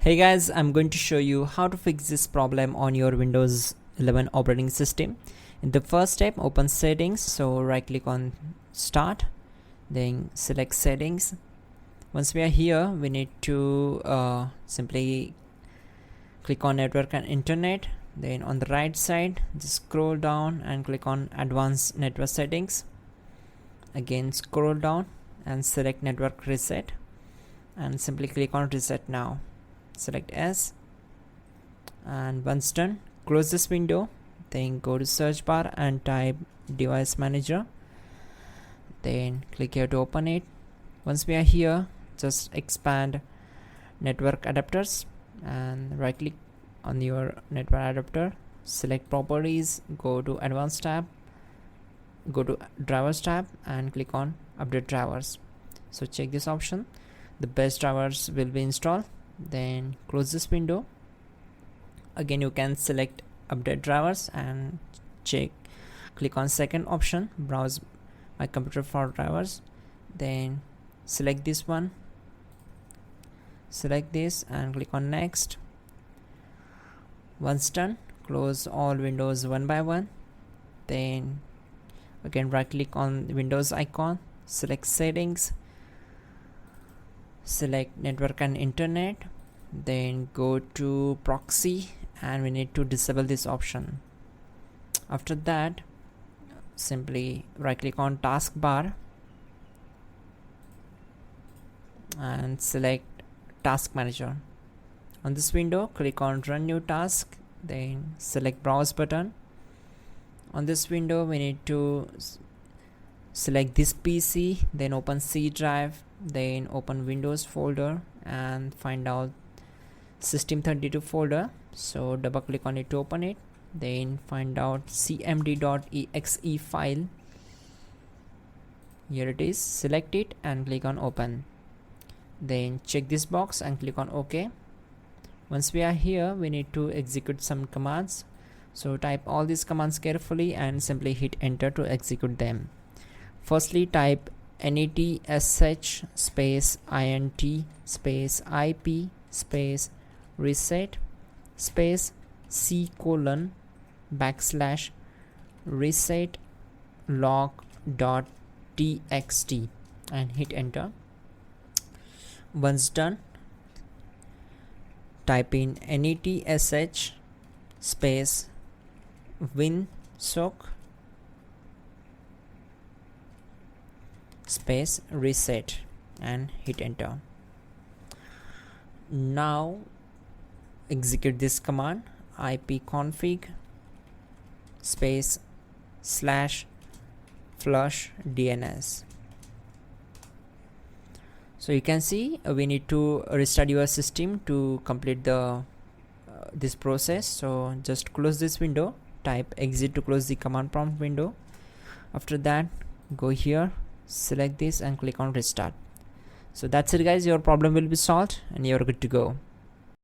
Hey guys, I'm going to show you how to fix this problem on your Windows 11 operating system. In the first step, open settings. So right click on start, then select settings. Once we are here, we need to simply click on network and internet. Then on the right side, just scroll down and click on advanced network settings. Again scroll down and select network reset and simply click on reset now. Select S, and once done, close this window, then go to search bar and type device manager, then click here to open it. Once we are here, just expand network adapters and right click on your network adapter, select properties, go to advanced tab, go to drivers tab and click on update drivers. So check this option, the best drivers will be installed. Then close this window. Again you can select update drivers and click on second option, browse my computer for drivers, then select this one, select this and click on next. Once done, close all windows one by one, then again right click on the Windows icon, select settings, select network and internet, then go to proxy and we need to disable this option. After that, simply right click on taskbar and select task manager. On this window, click on run new task, then select browse button. On this window, we need to select this PC, then open C drive, then open Windows folder and find out system32 folder. So double click on it to open it, then find out cmd.exe file. Here it is, select it and click on open, then check this box and click on OK. Once we are here, we need to execute some commands, so type all these commands carefully and simply hit enter to execute them. Firstly, type netsh space int space ip space reset space c:\reset log.txt and hit enter. Once done, type in netsh space winsock space reset and hit enter. Now execute this command, ipconfig space /flush DNS. So you can see we need to restart your system to complete the this process. So just close this window, type exit to close the command prompt window. After that, go here, select this and click on restart. So that's it guys, your problem will be solved and you're good to go.